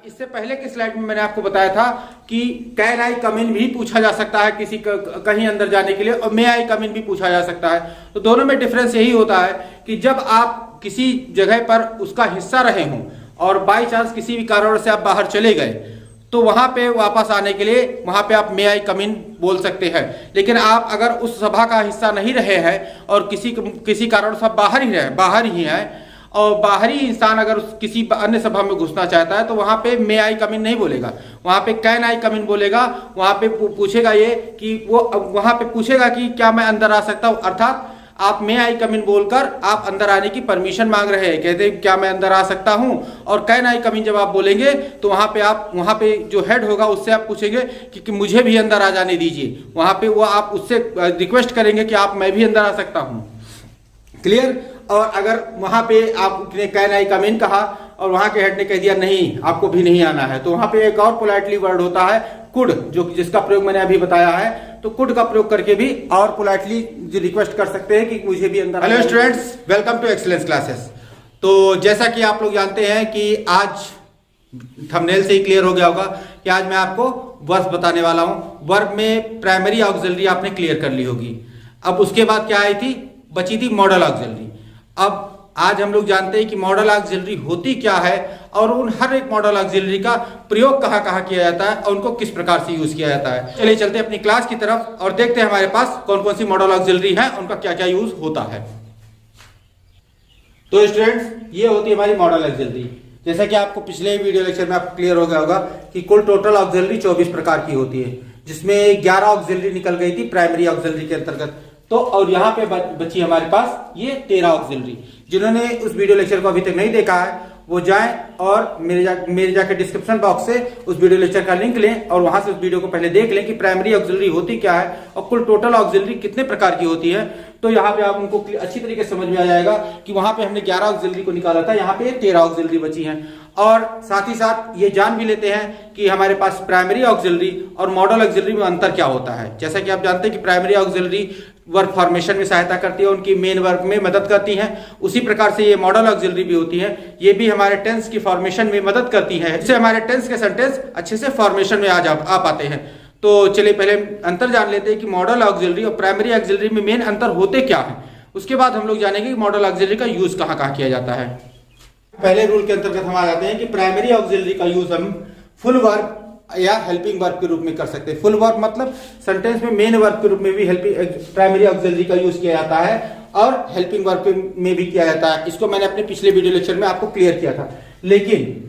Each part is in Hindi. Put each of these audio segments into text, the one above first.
इससे पहले की स्लाइड में मैंने आपको बताया था कि कैन आई कम इन भी पूछा जा सकता है किसी कहीं अंदर जाने के लिए, और मे आई कम इन भी पूछा जा सकता है। तो दोनों में डिफरेंस यही होता है कि जब आप किसी जगह पर उसका हिस्सा रहे हों और बाई चांस किसी भी कारण से आप बाहर चले गए, तो वहां पे वापस आने के लिए वहां पे आप मे आई कम इन बोल सकते हैं। लेकिन आप अगर उस सभा का हिस्सा नहीं रहे हैं और किसी कारण से बाहर ही हैं, और बाहरी इंसान अगर किसी अन्य सभा में घुसना चाहता है तो वहां पे मे आई कम इन नहीं बोलेगा, वहां पे कैन आई कम इन बोलेगा। वहां पे पूछेगा ये कि वहां पे पूछेगा कि क्या मैं अंदर आ सकता हूं, अर्थात आप मे आई कम इन बोलकर आप अंदर आने की परमिशन मांग रहे हैं, कहते हैं क्या मैं अंदर आ सकता हूं। और कैन आई कम इन जब आप बोलेंगे तो वहां पे जो हेड होगा उससे आप पूछेंगे कि मुझे भी अंदर आ जाने दीजिए। वहां पे वो आप उससे रिक्वेस्ट करेंगे कि आप मैं भी अंदर आ सकता हूं। क्लियर। और अगर वहां पे आपने कैन आई कम इन कहा और वहां के हेड ने कह दिया नहीं आपको भी नहीं आना है, तो वहां पे एक और पोलाइटली वर्ड होता है कुड, जिसका प्रयोग मैंने अभी बताया है। तो कुड का प्रयोग करके भी और पोलाइटली रिक्वेस्ट कर सकते हैं कि मुझे भी अंदर। Hello students, welcome to Excellence Classes. तो जैसा कि आप लोग जानते हैं कि आज थंबनेल से ही क्लियर हो गया होगा कि आज मैं आपको वर्ब बताने वाला हूं। वर्ब में प्राइमरी ऑक्सिलरी आपने क्लियर कर ली होगी। अब उसके बाद क्या आई थी, बची थी मॉडल ऑक्सिलरी। अब आज हम लोग जानते हैं कि मॉडल ऑक्सिलरी होती क्या है और उन हर एक मॉडल ऑक्सिलरी का प्रयोग कहाँ कहाँ किया जाता है और उनको किस प्रकार से यूज किया जाता है। चलिए चलते हैं अपनी क्लास की तरफ और देखते हैं हमारे पास कौन कौन सी मॉडल ऑक्सिलरी है, उनका क्या क्या यूज होता है। तो स्टूडेंट्स, ये होती है हमारी मॉडल ऑक्सिलरी। जैसा कि आपको पिछले वीडियो लेक्चर में आपको क्लियर हो गया होगा कि कुल टोटल ऑक्सिलरी 24 प्रकार की होती है, जिसमें 11 ऑक्सिलरी निकल गई थी प्राइमरी ऑक्सिलरी के अंतर्गत। तो और यहाँ पे बची हमारे पास ये 13 ऑक्सिलरी। जिन्होंने उस वीडियो लेक्चर को अभी तक नहीं देखा है वो जाएं और मेरे जाके डिस्क्रिप्शन बॉक्स से उस वीडियो लेक्चर का लिंक लें और वहां से उस वीडियो को पहले देख लें कि प्राइमरी ऑक्सिलरी होती क्या है और कुल टोटल ऑक्सिलरी कितने प्रकार की होती है। तो यहाँ पे आप उनको अच्छी तरीके से समझ में आ जाएगा कि वहां पे हमने 11 ऑक्सिलरी को निकाला था, यहाँ पे 13 ऑक्सिलरी बची हैं। और साथ ही साथ ये जान भी लेते हैं कि हमारे पास प्राइमरी ऑक्सिलरी और मॉडल ऑक्सिलरी में अंतर क्या होता है। जैसा कि आप जानते हैं कि प्राइमरी ऑक्सिलरी वर्ब फॉर्मेशन में सहायता करती है, उनकी मेन वर्ब में मदद करती हैं। उसी प्रकार से ये मॉडल ऑक्सिलरी भी होती है, ये भी हमारे टेंस की फॉर्मेशन में मदद करती है, इससे हमारे टेंस के सेंटेंस अच्छे से फॉर्मेशन में आ पाते हैं। तो चलिए पहले अंतर जान लेते हैं कि मॉडल ऑक्सिलरी और प्राइमरी ऑक्सिलरी में मेन अंतर होते क्या है। उसके बाद हम लोग जानेंगे कि मॉडल ऑक्सिलरी का यूज कहाँ कहाँ किया जाता है। पहले रूल के अंतर्गत हम आ जाते हैं कि प्राइमरी ऑक्सिलरी का यूज हम फुल वर्ब या हेल्पिंग वर्ब के रूप में कर सकते हैं। फुल वर्ब मतलब सेंटेंस में मेन वर्ब के रूप में भी प्राइमरी ऑक्सिलरी का यूज किया जाता है और हेल्पिंग वर्ब में भी किया जाता है। इसको मैंने अपने पिछले वीडियो लेक्चर में आपको क्लियर किया था। लेकिन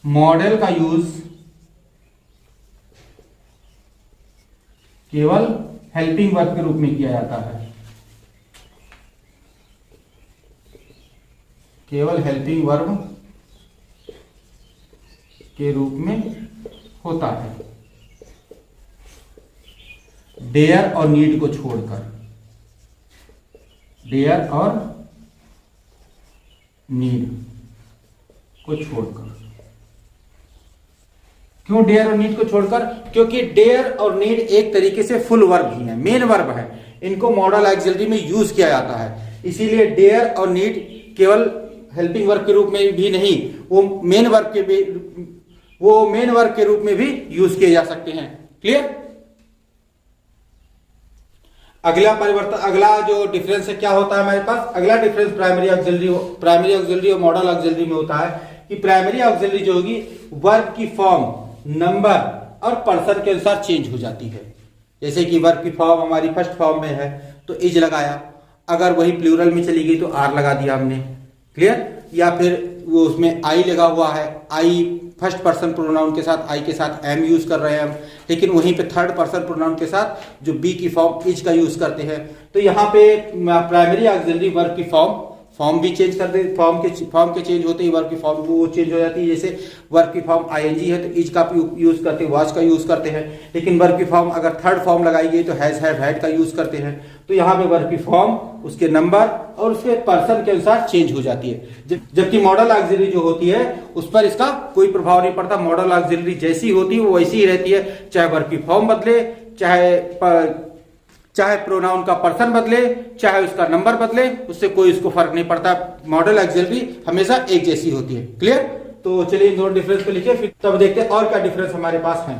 मॉडल का यूज केवल हेल्पिंग वर्ब के रूप में किया जाता है, केवल हेल्पिंग वर्ब के रूप में होता है, डेयर और नीड को छोड़कर। डेयर और नीड को छोड़कर। क्यों डेयर और नीड को छोड़कर? क्योंकि डेयर और नीड एक तरीके से फुल वर्ब ही है, मेन वर्ब है, इनको मॉडल ऑक्सिलरी में यूज किया जाता है। इसीलिए डेयर और नीड केवल हेल्पिंग वर्ब के रूप में भी नहीं, वो मेन वर्ब के रूप में भी यूज किए जा सकते हैं। क्लियर। अगला जो डिफरेंस है क्या होता है हमारे पास? अगला डिफरेंस प्राइमरी ऑक्सिलरी और मॉडल ऑक्सिलरी में होता है कि प्राइमरी ऑक्सिलरी जो होगी वर्ब की फॉर्म, नंबर और पर्सन के अनुसार चेंज हो जाती है। जैसे कि वर्ब की फॉर्म हमारी फर्स्ट फॉर्म में है तो इज लगाया, अगर वही प्लूरल में चली गई तो आर लगा दिया हमने। क्लियर। या फिर वो उसमें आई लगा हुआ है, आई फर्स्ट पर्सन प्रोनाउन के साथ, आई के साथ एम यूज कर रहे हैं हम, लेकिन वहीं पे थर्ड पर्सन प्रोनाउन के साथ जो बी की फॉर्म इज का यूज करते हैं। तो यहाँ पे प्राइमरी ऑक्सिलरी वर्ब की फॉर्म भी चेंज कर दे, फॉर्म के चेंज होते ही वर्ब की फॉर्म वो चेंज हो जाती है। जैसे वर्ब की फॉर्म आईएनजी है तो इज का यूज करते हैं, वॉज का यूज करते हैं। लेकिन वर्ब की फॉर्म अगर थर्ड फॉर्म लगाई गई तो हैज, हैव, हैड का यूज करते हैं। तो यहाँ पे वर्ब की फॉर्म, उसके नंबर और उसके पर्सन के अनुसार चेंज हो जाती है। जबकि मॉडल ऑक्सिलरी जो होती है उस पर इसका कोई प्रभाव नहीं पड़ता। मॉडल ऑक्सिलरी जैसी होती है वो वैसी ही रहती है, चाहे वर्ब की फॉर्म बदले, चाहे चाहे प्रोनाउन का पर्सन बदले, चाहे उसका नंबर बदले, उससे कोई उसको फर्क नहीं पड़ता। मॉडल ऑक्सिलरी हमेशा एक जैसी होती है। क्लियर? तो चलिए इन दोनों डिफरेंस को लिखिए, फिर तब देखते हैं और क्या डिफरेंस हमारे पास है।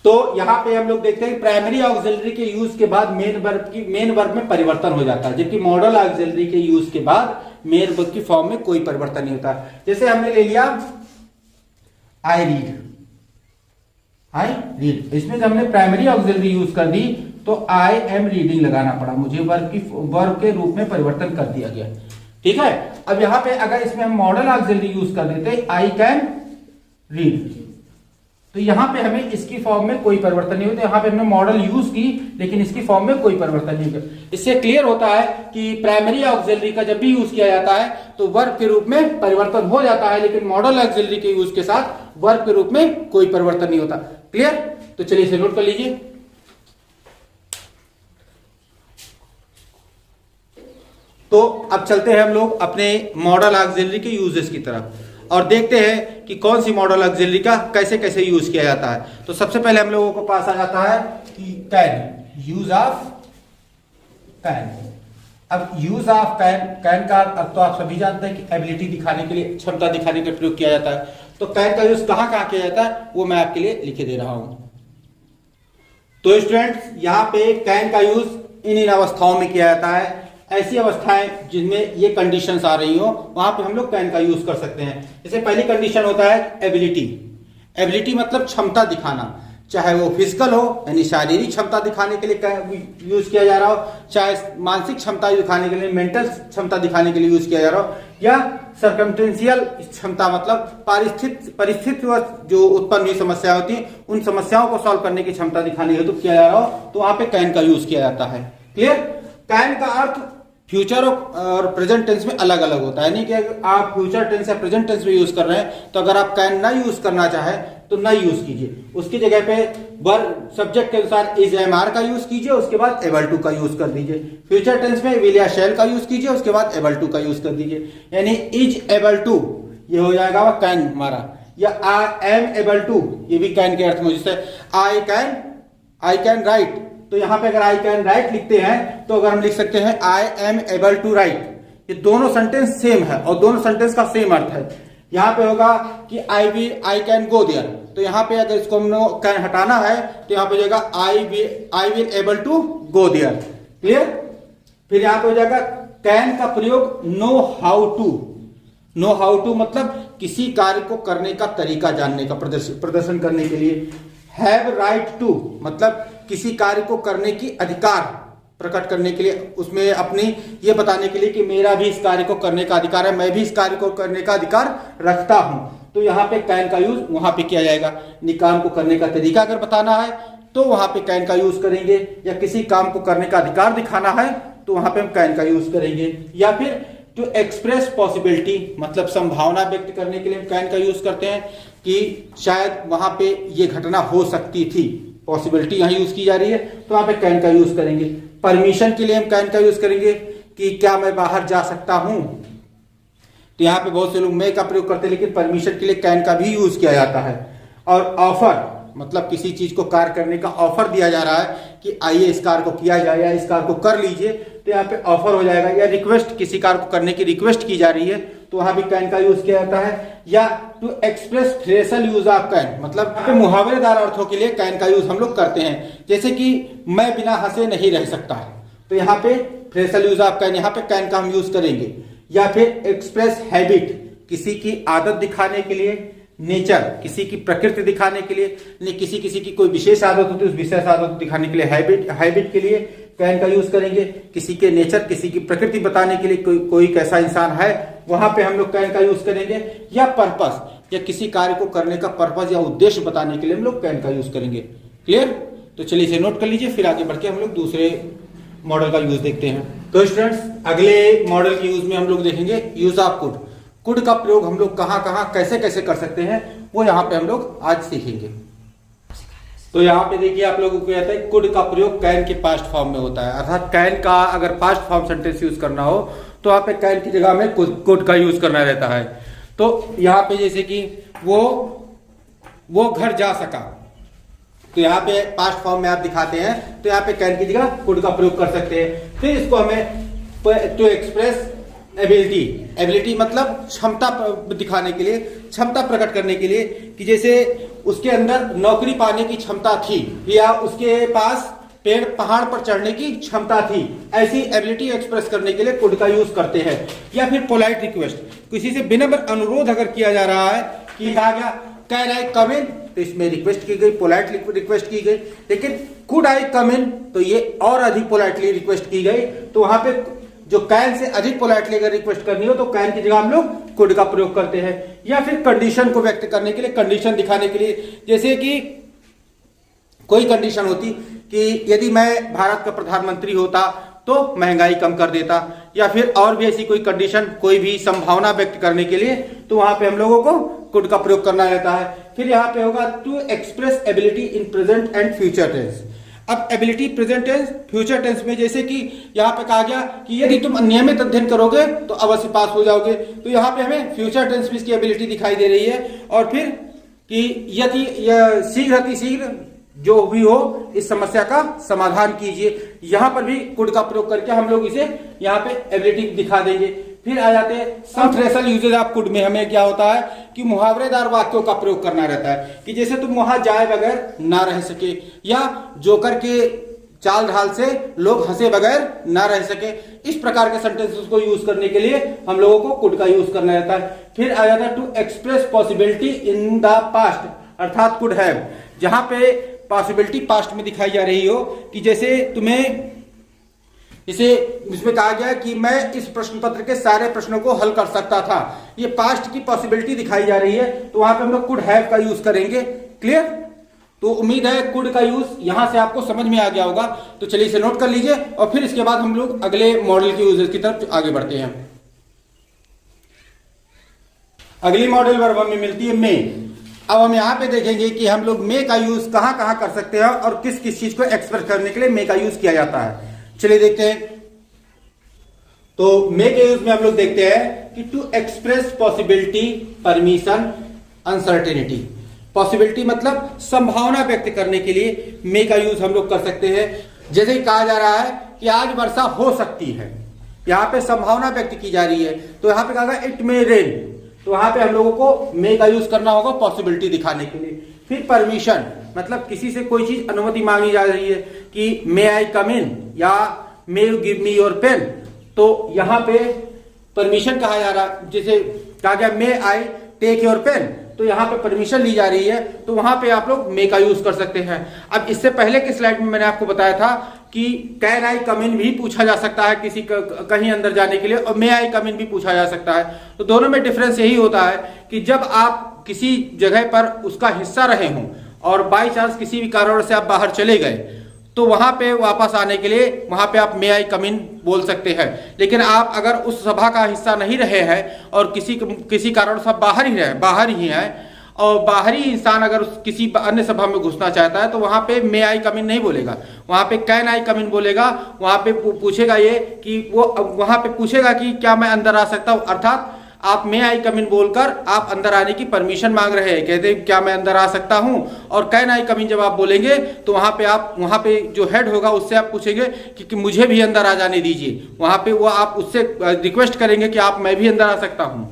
तो यहां पे हम लोग देखते हैं प्राइमरी ऑक्सिलरी के यूज के बाद मेन वर्ब में परिवर्तन हो जाता है, जबकि मॉडल ऑक्सिलरी के यूज के बाद मेन वर्ब की फॉर्म में कोई परिवर्तन नहीं होता। जैसे हमने ले लिया आई रीड, इसमें जब हमने प्राइमरी ऑक्सिलरी यूज कर दी तो आई एम रीडिंग लगाना पड़ा मुझे, वर्ब के रूप में परिवर्तन कर दिया गया। ठीक है, अब यहां पे अगर इसमें हम मॉडल ऑक्सिलरी यूज कर देते आई कैन रीड, तो यहां पे हमें इसकी फॉर्म में कोई परिवर्तन नहीं होता। यहां पे हमने मॉडल यूज की लेकिन इसकी फॉर्म में कोई परिवर्तन नहीं होता। इससे क्लियर होता है कि प्राइमरी ऑक्सिलरी का जब भी यूज किया जाता है तो वर्ब के रूप में परिवर्तन हो जाता है, लेकिन मॉडल ऑक्सिलरी के यूज के साथ वर्ब के रूप में कोई परिवर्तन नहीं होता। क्लियर? तो चलिए इसे नोट कर लीजिए। तो अब चलते हैं हम लोग अपने मॉडल ऑक्सिलरी के यूजेस की तरफ और देखते हैं कि कौन सी मॉडल ऑक्सिलरी का कैसे कैसे यूज किया जाता है। तो सबसे पहले हम लोगों को पास आ जाता है कि कैन, यूज ऑफ कैन। अब यूज ऑफ कैन, कैन का अब तो आप सभी जानते हैं कि एबिलिटी दिखाने के लिए, क्षमता दिखाने के लिए प्रयोग किया जाता है। तो कैन का यूज कहां कहां किया जाता है वो मैं आपके लिए लिखे दे रहा हूं। तो स्टूडेंट्स यहां पे कैन का यूज इन अवस्थाओं में किया जाता है। ऐसी अवस्थाएं जिनमें ये कंडीशंस आ रही हो वहां पे हम लोग कैन का यूज कर सकते हैं। जैसे पहली कंडीशन होता है एबिलिटी। एबिलिटी मतलब क्षमता दिखाना, चाहे वो फिजिकल हो यानी शारीरिक क्षमता दिखाने के लिए यूज किया जा रहा हो, चाहे मानसिक क्षमता दिखाने के लिए, मेंटल क्षमता दिखाने के लिए यूज किया जा रहा हो, या सर्कमस्टेंशियल क्षमता मतलब परिस्थिति जो उत्पन्न हुई समस्या होती है उन समस्याओं को सॉल्व करने की क्षमता दिखाने हेतु किया जा रहा हो तो वहां पे कैन का यूज किया जाता है। क्लियर? कैन का अर्थ फ्यूचर और प्रेजेंट टेंस में अलग अलग होता है, नहीं कि आप फ्यूचर टेंस या प्रेजेंट टेंस में यूज कर रहे हैं तो अगर आप कैन ना यूज करना चाहे तो ना यूज कीजिए, उसकी जगह पे वर्ब सब्जेक्ट के अनुसार इज एम आर का यूज कीजिए, उसके बाद एबल टू का यूज कर दीजिए। फ्यूचर टेंस में विल या शैल का यूज कीजिए, उसके बाद एबल टू का यूज कर दीजिए। यानी इज एबल टू ये हो जाएगा वह कैन हमारा, या आई एम एबल टू ये भी कैन के अर्थ में। जैसे आई कैन राइट, तो यहां पे अगर आई कैन राइट लिखते हैं तो अगर हम लिख सकते हैं I am able to write. ये दोनों सेंटेंस सेम है और दोनों सेंटेंस का सेम अर्थ है। यहां पे होगा कि आई कैन गो देयर, तो यहां पे अगर इसको हमने कैन हटाना है तो यहां पे हो जाएगा I will able to go there. Clear? फिर यहां पे हो जाएगा कैन का प्रयोग know how to. Know how to मतलब किसी कार्य को करने का तरीका जानने का, प्रदर्शन करने के लिए। हैव राइट टू मतलब किसी कार्य को करने की अधिकार प्रकट करने के लिए, उसमें अपनी ये बताने के लिए कि मेरा भी इस कार्य को करने का अधिकार है, मैं भी इस कार्य को करने का अधिकार रखता हूं। तो यहां पे कैन का यूज वहां पे किया जाएगा। काम को करने का तरीका अगर बताना है तो वहां पे कैन का यूज करेंगे, या किसी काम को करने का अधिकार दिखाना है तो वहां पे हम कैन का यूज करेंगे। या फिर टू एक्सप्रेस पॉसिबिलिटी मतलब संभावना व्यक्त करने के लिए हम कैन का यूज करते हैं कि शायद वहां पे ये घटना हो सकती थी, पॉसिबिलिटी यहां यूज की जा रही है तो वहां पे कैन का यूज करेंगे। परमिशन के लिए हम कैन का यूज करेंगे कि क्या मैं बाहर जा सकता हूं, तो यहां पे बहुत से लोग मे का प्रयोग करते हैं लेकिन परमिशन के लिए कैन का भी यूज किया जाता है। और ऑफर मतलब किसी चीज को कार्य करने का ऑफर दिया जा रहा है कि आइए इस कार्य को किया जाए या इस कार्य को कर लीजिए, तो यहाँ पे ऑफर हो जाएगा। या रिक्वेस्ट, किसी कार्य को करने की रिक्वेस्ट की जा रही है तो वहां भी कैन का यूज किया जाता है। या to express phrasal use of can मतलब मुहावरेदार अर्थों के लिए कैन का यूज हम लोग करते हैं। जैसे कि मैं बिना हंसे नहीं रह सकता, तो यहाँ पे फ्रेशल यूज ऑफ कैन, यहाँ पे कैन का हम यूज करेंगे। या फिर एक्सप्रेस हैबिट किसी की आदत दिखाने के लिए, नेचर किसी की प्रकृति दिखाने के लिए, किसी की कोई विशेष आदत होती है उस विशेष आदत दिखाने के लिए हैबिट के लिए कैन का यूज करेंगे। किसी के नेचर, किसी की प्रकृति बताने के लिए, कोई कैसा इंसान है वहां पे हम लोग कैन का यूज करेंगे। या पर्पस या किसी कार्य को करने का पर्पस या उद्देश्य बताने के लिए हम लोग कैन का यूज करेंगे। क्लियर? तो चलिए इसे नोट कर लीजिए, फिर आगे बढ़ के हम लोग दूसरे मॉडल का यूज देखते हैं। तो स्टूडेंट्स अगले मॉडल के यूज में हम लोग देखेंगे यूज ऑफ कुड। कुड का प्रयोग हम लोग कहां कहां कैसे कैसे कर सकते हैं वो यहाँ पे हम लोग आज सीखेंगे। तो यहाँ पे देखिए आप लोगों को कहते हैं कुड का प्रयोग कैन के पास्ट फॉर्म में होता है, अर्थात कैन का अगर पास्ट फॉर्म सेंटेंस यूज करना हो तो वहां पे कैन की जगह में कुड का यूज करना रहता है। तो यहाँ पे जैसे कि वो घर जा सका, तो यहाँ पे पास्ट फॉर्म में आप दिखाते हैं तो यहाँ पे कैन की जगह कुड का प्रयोग कर सकते हैं। फिर इसको हमें टू एक्सप्रेस एबिलिटी, एबिलिटी मतलब क्षमता दिखाने के लिए, क्षमता प्रकट करने के लिए कि जैसे उसके अंदर नौकरी पाने की क्षमता थी या उसके पास पेड़ पहाड़ पर चढ़ने की क्षमता थी, ऐसी एबिलिटी एक्सप्रेस करने के लिए कुड का यूज करते हैं। या फिर पोलाइट रिक्वेस्ट, किसी से विनम्र अनुरोध अगर किया जा रहा है कि कहा गया कैन आई कम इन, तो इसमें रिक्वेस्ट की गई, पोलाइट रिक्वेस्ट की गई। लेकिन कुड आई कम इन, तो ये और अधिक पोलाइटली रिक्वेस्ट की गई। तो वहां पे जो कैन से अधिक पोलाइटली अगर रिक्वेस्ट करनी हो तो कैन की जगह हम लोग कुड का प्रयोग करते हैं। या फिर कंडीशन को व्यक्त करने के लिए, कंडीशन दिखाने के लिए, जैसे कि कोई कंडीशन होती कि यदि मैं भारत का प्रधानमंत्री होता तो महंगाई कम कर देता, या फिर और भी ऐसी कोई कंडीशन, कोई भी संभावना व्यक्त करने के लिए, तो वहां पे हम लोगों को कुड का प्रयोग करना रहता है। फिर यहाँ पे होगा to express ability in present and future tense. अब ability present tense, future tense में जैसे कि यहाँ पे कहा गया कि यदि तुम नियमित अध्ययन करोगे तो अवश्य पास हो जाओगे, तो यहाँ पे हमें फ्यूचर टेंस में इसकी एबिलिटी दिखाई दे रही है। और फिर कि यदि शीघ्र अतिशीघ्र जो भी हो इस समस्या का समाधान कीजिए, यहां पर भी कुड का प्रयोग करके हम लोग इसे यहाँ पे एबिलिटी दिखा देंगे। फिर आ जाते हैं सम फ्रेशल यूजेज ऑफ कुड में हमें क्या होता है कि मुहावरेदार वाक्यों का प्रयोग करना रहता है कि जैसे तुम वहां जाए बगैर ना रह सके, या जोकर के चाल ढाल से लोग हंसे बगैर ना रह सके, इस प्रकार के सेंटेंसेस को यूज करने के लिए हम लोगों को कुड का यूज करना रहता है। फिर आ जाता है to express possibility in the past, अर्थात कुड हैव, जहां पे पॉसिबिलिटी पास्ट में दिखाई जा रही हो कि जैसे तुम्हें इसे इसमें कहा गया कि मैं इस प्रश्न पत्र के सारे प्रश्नों को हल कर सकता था, ये पास्ट की पॉसिबिलिटी दिखाई जा रही है, तो वहां पे हम लोग कुड हैव का यूज करेंगे। क्लियर? तो उम्मीद है कुड का यूज यहां से आपको समझ में आ गया होगा। तो चलिए इसे नोट कर लीजिए और फिर इसके बाद हम लोग अगले मॉडल के यूजेस की तरफ आगे बढ़ते हैं। अगली मॉडल वर्ब में मिलती है मे। अब हम यहाँ पे देखेंगे कि हम लोग मे का यूज कहां कहां कर सकते हैं और किस किस चीज को एक्सप्रेस करने के लिए मे का यूज किया जाता है। चलिए देखते हैं। तो मे के यूज में हम लोग देखते हैं कि to express possibility, permission, uncertainty. Possibility मतलब संभावना व्यक्त करने के लिए मे का यूज हम लोग कर सकते हैं। जैसे कि कहा जा रहा है कि आज वर्षा हो सकती है, यहां पे संभावना व्यक्त की जा रही है, तो यहां पे कहा गया इट मे रेन, तो वहां पे हम लोगों को मे का यूज करना होगा पॉसिबिलिटी दिखाने के लिए। फिर परमिशन मतलब किसी से कोई चीज अनुमति मांगी जा रही है कि मे आई कम इन या may you give me your pen, तो यहां पे परमिशन कहा जा रहा, जैसे कहा गया मे आई टेक योर पेन, तो यहां पे परमिशन ली जा रही है, तो वहां पे आप लोग मे का यूज कर सकते हैं। अब इससे पहले की स्लाइड में मैंने आपको बताया था कि कैन आई कम इन भी पूछा जा सकता है किसी कहीं अंदर जाने के लिए, और मे आई कम इन भी पूछा जा सकता है। तो दोनों में डिफरेंस यही होता है कि जब आप किसी जगह पर उसका हिस्सा रहे हों और बाई चांस किसी भी कारण से आप बाहर चले गए, तो वहां पे वापस आने के लिए वहां पे आप मे आई कम इन बोल सकते हैं। लेकिन आप अगर उस सभा का हिस्सा नहीं रहे हैं और किसी कारण से बाहर ही हैं और बाहरी इंसान अगर किसी अन्य सभा में घुसना चाहता है, तो वहां पे मे आई कम इन नहीं बोलेगा, वहां पे कैन आई कम इन बोलेगा। वहां पे पूछेगा ये कि वो वहां पे पूछेगा कि क्या मैं अंदर आ सकता हूं, अर्थात आप मे आई कम इन बोलकर आप अंदर आने की परमिशन मांग रहे हैं, कहते हैं क्या मैं अंदर आ सकता हूं। और कैन आई कम इन जब आप बोलेंगे तो वहां पे जो हेड होगा उससे आप पूछेंगे कि मुझे भी अंदर आ जाने दीजिए, वहां पे वो आप उससे रिक्वेस्ट करेंगे कि आप मैं भी अंदर आ सकता हूं।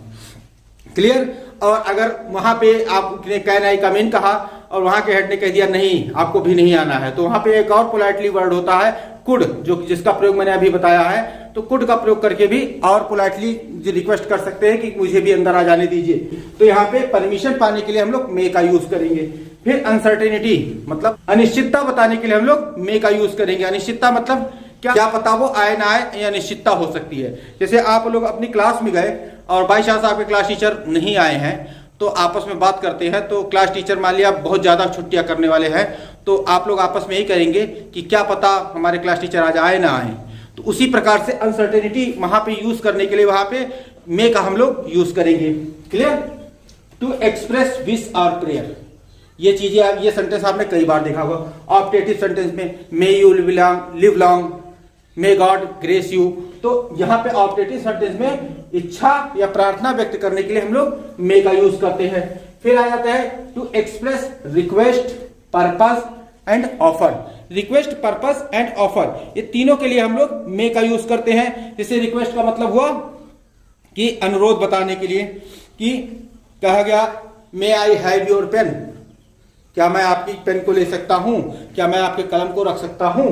क्लियर? और अगर वहां पे आपने कैन आई कम इन कहा और वहां के हेड ने कह दिया नहीं आपको भी नहीं आना है, तो वहां पे एक और पोलाइटली वर्ड होता है कुड, जिसका प्रयोग मैंने अभी बताया है। तो कुड का प्रयोग करके भी और पोलाइटली रिक्वेस्ट कर सकते हैं कि मुझे भी अंदर आ जाने दीजिए। तो यहाँ पे परमिशन पाने के लिए हम लोग मे का यूज करेंगे। फिर अनसर्टेनिटी मतलब अनिश्चितता बताने के लिए हम लोग मे का यूज करेंगे। अनिश्चितता मतलब क्या पता वो आए ना आए, या अनिश्चितता हो सकती है। जैसे आप लोग अपनी क्लास में गए और बाई चांस आपके क्लास टीचर नहीं आए हैं, तो आपस में बात करते हैं, तो क्लास टीचर मान लिया बहुत ज्यादा छुट्टियां करने वाले हैं, तो आप लोग आपस में ही करेंगे कि क्या पता हमारे क्लास टीचर आज आए ना आए। तो उसी प्रकार से अनसर्टेनिटी वहां पे यूज करने के लिए वहां पे मे का हम लोग यूज करेंगे। क्लियर? टू एक्सप्रेस विश और प्रेयर, ये चीजें ये सेंटेंस आपने कई बार देखा होगा। ऑप्टेटिव सेंटेंस में may you live long, may God grace you, तो यहाँ पे ऑप्टेटिव सेंटेंस में इच्छा या प्रार्थना व्यक्त करने के लिए हम लोग मे का यूज करते हैं। फिर आ जाता है to express request, purpose, and offer. Request, purpose and offer, ये तीनों के लिए हम लोग मे का यूज करते हैं। जैसे रिक्वेस्ट का मतलब हुआ कि अनुरोध बताने के लिए, कि कहा गया मे आई हैव योर पेन, क्या मैं आपकी पेन को ले सकता हूं, क्या मैं आपके कलम को रख सकता हूं।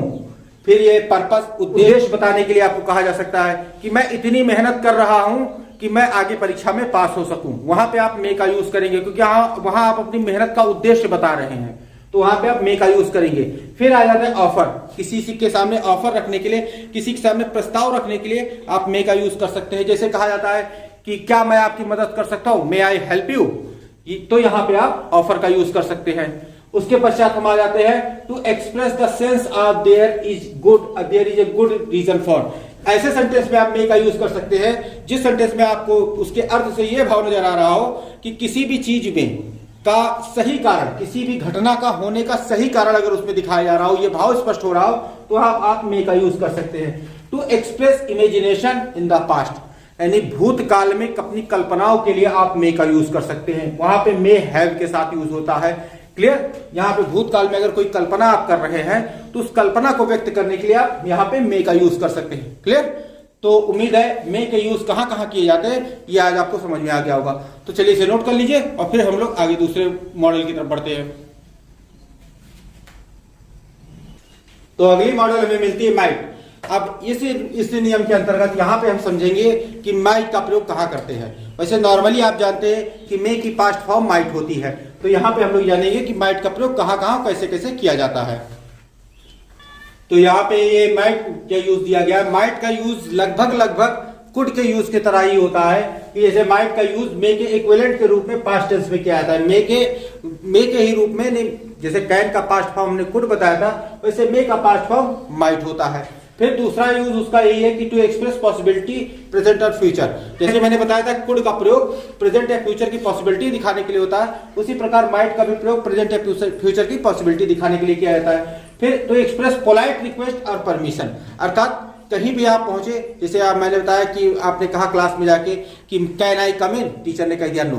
फिर ये पर्पस, उद्देश्य बताने के लिए आपको कहा जा सकता है कि मैं इतनी मेहनत कर रहा हूं कि मैं आगे परीक्षा में पास हो सकूं। वहां पे आप मे का यूज करेंगे, क्योंकि वहां आप अपनी मेहनत का उद्देश्य बता रहे हैं, तो वहां पे आप मे का यूज करेंगे। फिर आ जाता है ऑफर, किसी के सामने ऑफर रखने के लिए, किसी के सामने प्रस्ताव रखने के लिए आप मे का यूज कर सकते हैं। जैसे कहा जाता है कि क्या मैं आपकी मदद कर सकता हूं, मे आई हेल्प यू, तो यहां पे आप ऑफर का यूज कर सकते हैं। उसके पश्चात हम आ जाते हैं to express the sense of there is a good reason for. ऐसे सेंटेंस में आप मे का यूज कर सकते हैं जिस सेंटेंस में आपको उसके अर्थ से यह भाव नजर आ रहा हो कि किसी भी चीज में का सही कारण, किसी भी घटना का होने का सही कारण अगर उसमें दिखाया जा रहा हो, ये भाव स्पष्ट हो रहा हो, तो आप मे का यूज कर सकते हैं। To express imagination in the past, यानी भूतकाल में अपनी कल्पनाओं के लिए आप मे का यूज कर सकते हैं। वहां पे मे हैव के साथ यूज होता है। क्लियर? यहाँ पे भूतकाल में अगर कोई कल्पना आप कर रहे हैं तो उस कल्पना को व्यक्त करने के लिए आप यहाँ पे मे का यूज कर सकते हैं। क्लियर? तो उम्मीद है मे के यूज कहां कहां किए जाते हैं ये आज आपको समझ में आ गया होगा। तो चलिए इसे नोट कर लीजिए और फिर हम लोग आगे दूसरे मॉडल की तरफ बढ़ते हैं। तो अगली मॉडल हमें मिलती है माइट। अब इस नियम के अंतर्गत यहाँ पे हम समझेंगे कि माइट का प्रयोग कहाँ करते हैं। वैसे नॉर्मली आप जानते हैं कि मे की पास्ट फॉर्म माइट होती है, तो यहाँ पे हम लोग जानेंगे कि माइट का प्रयोग कहाँ कहाँ कैसे कैसे किया जाता है। तो यहाँ पे ये माइट का यूज दिया गया है। माइट का यूज लगभग कुड के यूज के तरह ही होता है कि जैसे माइट का यूज मे के इक्विवेलेंट के रूप में पास्ट टेंस में किया जाता है। मे के ही रूप में नहीं, जैसे कैन का पास्ट फॉर्म हमने कुड बताया था, वैसे मे का पास्ट फॉर्म माइट होता है। फिर दूसरा यूज उसका यही है कि टू एक्सप्रेस पॉसिबिलिटी प्रेजेंट और फ्यूचर। जैसे मैंने बताया था कुड का प्रयोग प्रेजेंट या फ्यूचर की पॉसिबिलिटी दिखाने के लिए होता है, उसी प्रकार माइट का भी प्रयोग प्रेजेंट या फ्यूचर की पॉसिबिलिटी दिखाने के लिए किया जाता है। फिर टू एक्सप्रेस पोलाइट रिक्वेस्ट और परमिशन, अर्थात कहीं भी आप पहुंचे, जैसे मैंने बताया कि आपने कहा क्लास में जाके कि can I come in, teacher ने कह दिया नो,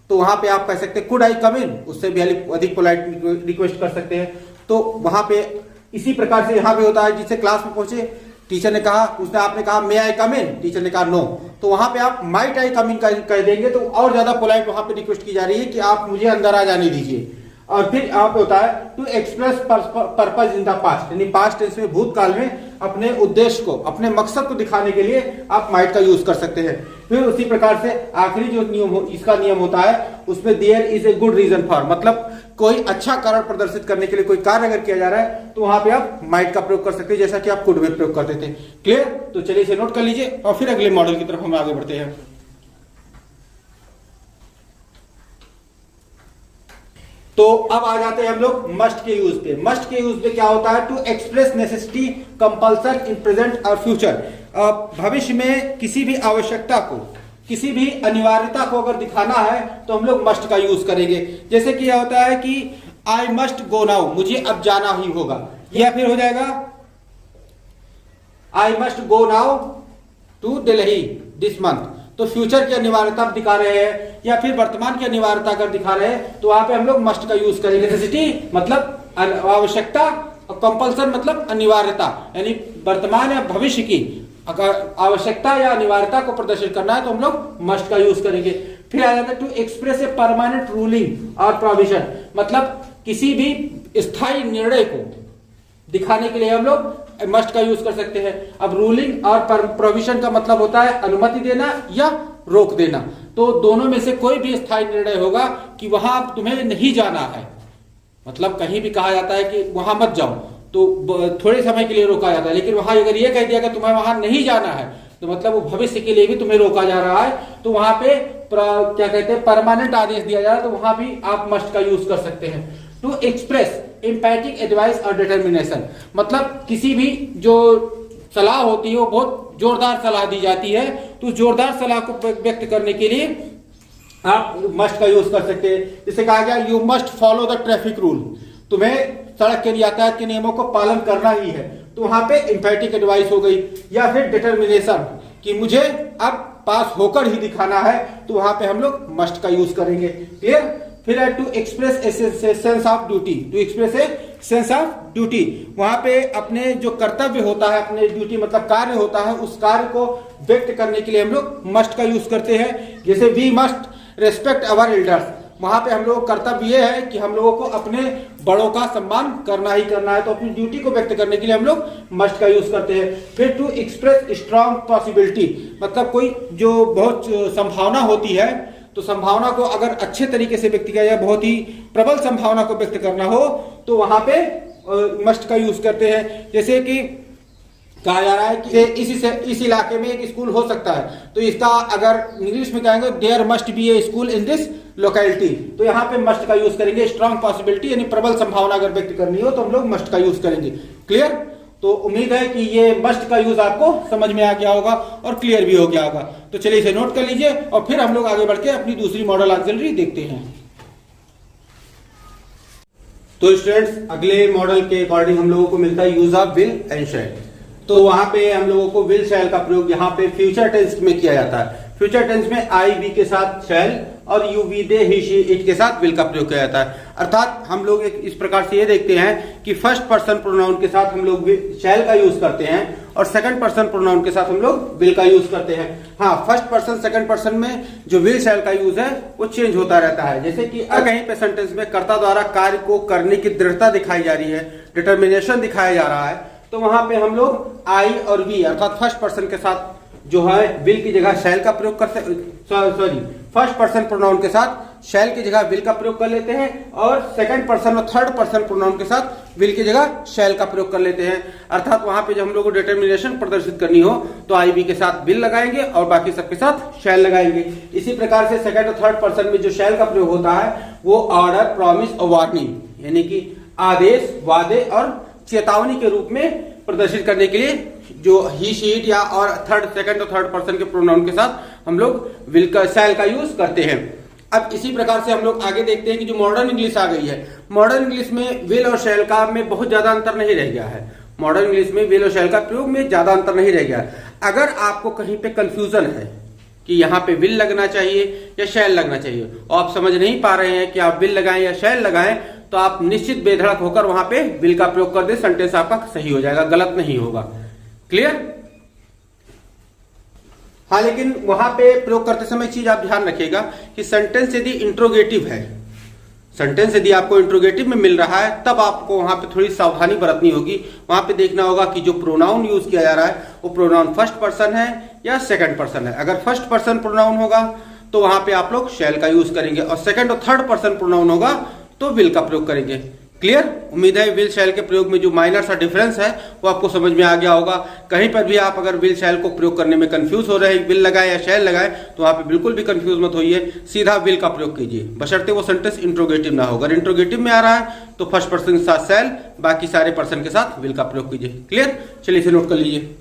तो वहां पे आप कह सकते हैं कुड आई कम इन, उससे भी अधिक पोलाइट रिक्वेस्ट कर सकते हैं। तो वहां पे इसी प्रकार से यहाँ पे होता है, जिससे क्लास में पहुंचे, टीचर ने कहा, आपने कहा मे आई कम इन, टीचर ने कहा नो, तो वहां पे आप माइट आई कम इन कह देंगे, तो और ज्यादा पोलाइट वहां पे रिक्वेस्ट की जा रही है कि आप मुझे अंदर आ जाने दीजिए। और फिर यहाँ पे होता है to express purpose in the past, यानी पास्ट टेंस में भूतकाल में अपने उद्देश्य को, अपने मकसद को दिखाने के लिए आप माइट का यूज कर सकते हैं। फिर उसी प्रकार से आखिरी जो इसका नियम होता है उसमें there is a good reason for, मतलब कोई अच्छा कारण प्रदर्शित करने के लिए कोई कार्य अगर किया जा रहा है तो वहां पे आप माइट का प्रयोग कर सकते हैं, जैसा कि आप कुड में प्रयोग करते थे। क्लियर? तो चलिए इसे नोट कर लीजिए और फिर अगले मॉडल की तरफ हम आगे बढ़ते हैं। तो अब आ जाते हैं हम लोग मस्ट के यूज पे। मस्ट के यूज पे क्या होता है? To express necessity compulsion in present और फ्यूचर। भविष्य में किसी भी आवश्यकता को, किसी भी अनिवार्यता को अगर दिखाना है तो हम लोग मस्ट का यूज करेंगे। जैसे कि यह होता है कि आई मस्ट गो नाउ, मुझे अब जाना ही होगा, या फिर हो जाएगा I must go now to Delhi this month, तो फ्यूचर की अनिवार्यता दिखा रहे हैं या फिर वर्तमान की अनिवार्यता अगर दिखा रहे हैं तो वहां पे हम लोग मस्ट का यूज करेंगे। नेसेसिटी मतलब आवश्यकता और कंपल्सन मतलब अनिवार्यता, यानी वर्तमान या भविष्य की अगर आवश्यकता या अनिवार्यता को प्रदर्शित करना है तो हम लोग मस्ट का यूज करेंगे। फिर आ जाता है to express a permanent ruling और प्रोविजन, मतलब किसी भी स्थायी निर्णय को दिखाने के लिए हम लोग मस्ट का यूज कर सकते हैं। अब रूलिंग और प्रोविजन का मतलब होता है अनुमति देना या रोक देना, तो दोनों में से कोई भी स्थायी निर्णय होगा कि वहां तुम्हें नहीं जाना है, मतलब कहीं भी कहा जाता है कि वहां मत जाओ तो थोड़े समय के लिए रोका जाता है, लेकिन वहां अगर ये कह दिया कि तुम्हें वहां नहीं जाना है तो मतलब वो भविष्य के लिए भी तुम्हें रोका जा रहा है, तो वहां पे क्या कहते हैं परमानेंट आदेश दिया जा रहा है, तो वहां भी आप मस्ट का यूज कर सकते हैं। टू एक्सप्रेस एम्पैथिक एडवाइस और डिटर्मिनेशन, मतलब किसी भी जो सलाह होती है वो बहुत जोरदार सलाह दी जाती है, तो जोरदार सलाह को व्यक्त करने के लिए आप मस्ट का यूज कर सकते हैं। जैसे कहा गया you must follow the traffic rule, तुम्हें सड़क के यातायात के नियमों को पालन करना ही है, तो वहां पे एम्पैथिक एडवाइस हो गई। या फिर डिटर्मिनेशन कि मुझे अब पास होकर ही दिखाना है, तो वहां पे हम लोग मस्ट का यूज करेंगे। क्लियर? फिर है to express a sense of duty, to express a sense of duty, वहां पे अपने जो कर्तव्य होता है, अपने ड्यूटी मतलब कार्य होता है, उस कार्य को व्यक्त करने के लिए हम लोग मस्ट का यूज करते हैं। जैसे we must respect our elders, वहां पे हम लोगों का कर्तव्य ये है कि हम लोगों को अपने बड़ों का सम्मान करना ही करना है, तो अपनी ड्यूटी को व्यक्त करने के लिए हम लोग मस्ट का यूज करते हैं। फिर टू एक्सप्रेस स्ट्रांग पॉसिबिलिटी, मतलब कोई जो बहुत संभावना होती है, तो संभावना को अगर अच्छे तरीके से व्यक्त किया जाए, बहुत ही प्रबल संभावना को व्यक्त करना हो, तो वहां पे मस्ट का यूज करते हैं। जैसे कि कहा जा रहा है कि इस इलाके में एक स्कूल हो सकता है, तो इसका अगर इंग्लिश में कहेंगे there must be a school in this locality, तो यहाँ पे मस्ट का यूज करेंगे। स्ट्रांग पॉसिबिलिटी यानी प्रबल संभावना अगर व्यक्त करनी हो तो हम लोग मस्ट का यूज करेंगे। क्लियर? तो उम्मीद है कि ये मस्ट का यूज आपको समझ में आ गया होगा और क्लियर भी हो गया होगा। तो चलिए इसे नोट कर लीजिए और फिर हम लोग आगे बढ़ के अपनी दूसरी मॉडल ऑक्सिलरी देखते हैं। तो स्टूडेंट्स, अगले मॉडल के अकॉर्डिंग हम लोगों को मिलता है use of will and shall. तो वहां पे हम लोगों को विल शैल का प्रयोग यहाँ पे फ्यूचर टेंस में किया जाता है। फ्यूचर टेंस में आई बी के साथ शैल और you we they he she it के साथ विल का प्रयोग किया जाता है। अर्थात हम लोग इस प्रकार से ये देखते हैं कि फर्स्ट पर्सन प्रोनाउन के साथ हम लोग शैल का यूज करते हैं और सेकंड पर्सन प्रोनाउन के साथ हम लोग विल का यूज करते हैं। हाँ, फर्स्ट पर्सन सेकंड पर्सन में जो विल शैल का यूज है वो चेंज होता रहता है। जैसे कि कहीं पे सेंटेंस में कर्ता द्वारा कार्य को करने की दृढ़ता दिखाई जा रही है, डिटर्मिनेशन दिखाया जा रहा है, तो वहां पे हम लोग आई और वी अर्थात फर्स्ट पर्सन के साथ जो है विल की जगह शैल का प्रयोग करते, सॉरी फर्स्ट पर्सन प्रोनाउन के साथ शैल की जगह विल का प्रयोग कर लेते हैं और सेकंड पर्सन और थर्ड पर्सन प्रोनाउन के साथ विल की जगह शैल का प्रयोग कर लेते हैं। अर्थात वहां पे जब हम लोग को डिटर्मिनेशन प्रदर्शित करनी हो तो आई बी के साथ विल लगाएंगे और बाकी सबके साथ शैल लगाएंगे। इसी प्रकार से सेकंड और थर्ड पर्सन में जो शैल का प्रयोग होता है वो ऑर्डर, प्रॉमिस और वार्निंग यानी कि आदेश, वादे और चेतावनी के रूप में प्रदर्शित करने के लिए जो ही शीट या और सेकंड और थर्ड पर्सन के प्रोनाउन के साथ हम लोग विल का शैल का यूज करते हैं। अब इसी प्रकार से हम लोग आगे देखते हैं कि जो मॉडर्न इंग्लिश आ गई है, मॉडर्न इंग्लिश में विल और शैल का में बहुत ज्यादा अंतर नहीं रह गया है। मॉडर्न इंग्लिश में विल और शैल का प्रयोग में ज्यादा अंतर नहीं रह गया। अगर आपको कहीं पे कंफ्यूजन है कि यहाँ पे विल लगना चाहिए या शैल लगना चाहिए और आप समझ नहीं पा रहे हैं कि आप विल लगाएं या शैल लगाएं, तो आप निश्चित बेधड़क होकर वहां पे विल का प्रयोग कर दे, सेंटेंस आपका सही हो जाएगा, गलत नहीं होगा। क्लियर? हाँ, लेकिन वहां पे प्रयोग करते समय चीज आप ध्यान रखिएगा कि सेंटेंस यदि इंट्रोगेटिव है, सेंटेंस यदि आपको इंट्रोगेटिव में मिल रहा है, तब आपको वहां पे थोड़ी सावधानी बरतनी होगी। वहां पे देखना होगा कि जो प्रोनाउन यूज किया जा रहा है वो प्रोनाउन फर्स्ट पर्सन है या सेकंड पर्सन है। अगर फर्स्ट पर्सन प्रोनाउन होगा तो वहां पे आप लोग शैल का यूज करेंगे और सेकंड और थर्ड पर्सन प्रोनाउन होगा तो विल का प्रयोग करेंगे। क्लियर? उम्मीद है विल शैल के प्रयोग में जो माइनर सा डिफरेंस है वो आपको समझ में आ गया होगा। कहीं पर भी आप अगर विल शैल को प्रयोग करने में कंफ्यूज हो रहे हैं, विल लगाए या शैल लगाए, तो वहां पे बिल्कुल भी कंफ्यूज मत होइए, सीधा विल का प्रयोग कीजिए, बशर्ते वो सेंटेंस इंट्रोगेटिव ना हो। अगर इंट्रोगेटिव में आ रहा है तो फर्स्ट पर्सन के साथ शैल, बाकी सारे पर्सन के साथ विल का प्रयोग कीजिए। क्लियर? चलिए इसे नोट कर लीजिए।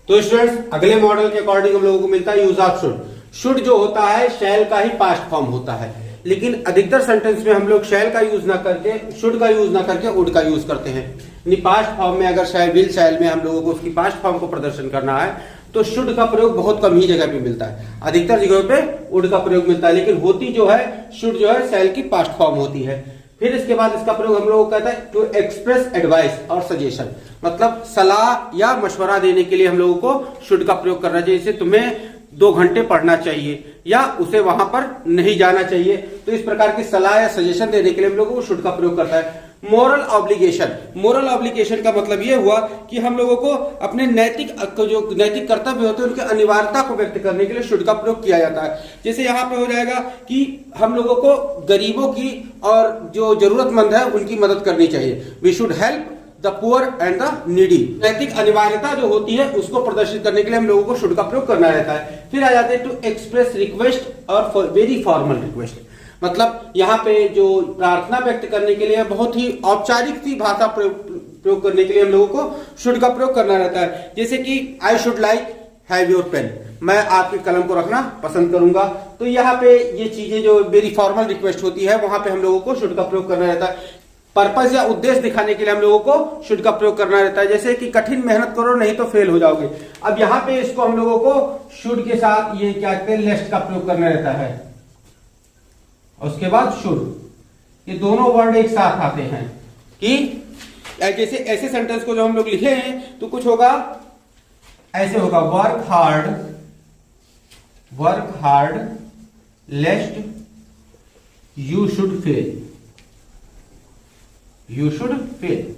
तो स्टूडेंट्स, अगले मॉडल के अकॉर्डिंग हम लोगों को मिलता है यूज ऑफ शुड। शुड जो होता है शैल का ही पास्ट फॉर्म होता है, लेकिन अधिकतर सेंटेंस में हम लोग शैल का यूज ना करके, शुड का यूज ना करके वुड का यूज करते हैं। यानी पास्ट फॉर्म में अगर शैल, विल शैल में हम लोगों को उसकी पास्ट फॉर्म को प्रदर्शन करना है तो शुड का प्रयोग बहुत कम ही जगह पे मिलता है, अधिकतर जगहों पे वुड का प्रयोग मिलता है, लेकिन होती जो है शुड जो है शैल की पास्ट फॉर्म होती है। फिर इसके बाद इसका प्रयोग हम लोग कहता है टू एक्सप्रेस एडवाइस और सजेशन, मतलब सलाह या मशवरा देने के लिए हम लोगों को शुड का प्रयोग करना चाहिए। जैसे तुम्हें 2 घंटे पढ़ना चाहिए या उसे वहां पर नहीं जाना चाहिए, तो इस प्रकार की सलाह या सजेशन देने के लिए हम लोगों को शुड का प्रयोग करता है। मोरल ऑब्लिगेशन, मोरल ऑब्लिगेशन का मतलब यह हुआ कि हम लोगों को अपने जो नैतिक कर्तव्य होते हैं उनकी अनिवार्यता को व्यक्त करने के लिए शुड का प्रयोग किया जाता है। जैसे यहाँ पे हो जाएगा कि हम लोगों को गरीबों की और जो जरूरतमंद है उनकी मदद करनी चाहिए, we should help the poor and the needy. नैतिक अनिवार्यता जो होती है उसको प्रदर्शित करने के लिए हम लोगों को शुड का प्रयोग करना रहता है। फिर आ जाते हैं टू एक्सप्रेस रिक्वेस्ट और वेरी फॉर्मल रिक्वेस्ट, मतलब यहाँ पे जो प्रार्थना व्यक्त करने के लिए बहुत ही औपचारिक सी भाषा प्रयोग करने के लिए हम लोगों को शुड का प्रयोग करना रहता है। जैसे कि I should like have your pen, मैं आपकी कलम को रखना पसंद करूंगा। तो यहाँ पे ये चीजें जो वेरी फॉर्मल रिक्वेस्ट होती है वहां पे हम लोगों को शुड का प्रयोग करना रहता है। पर्पज या उद्देश्य दिखाने के लिए हम लोगों को शुड का प्रयोग करना रहता है। जैसे कि कठिन मेहनत करो नहीं तो फेल हो जाओगे। अब यहाँ पे इसको हम लोगों को शुड के साथ ये क्या कहते हैं, लेस्ट का प्रयोग करना रहता है, उसके बाद शुड, ये दोनों वर्ड एक साथ आते हैं कि जैसे ऐसे सेंटेंस को जो हम लोग लिखे हैं तो कुछ होगा ऐसे होगा, work hard लेस्ट you should fail, you should fail.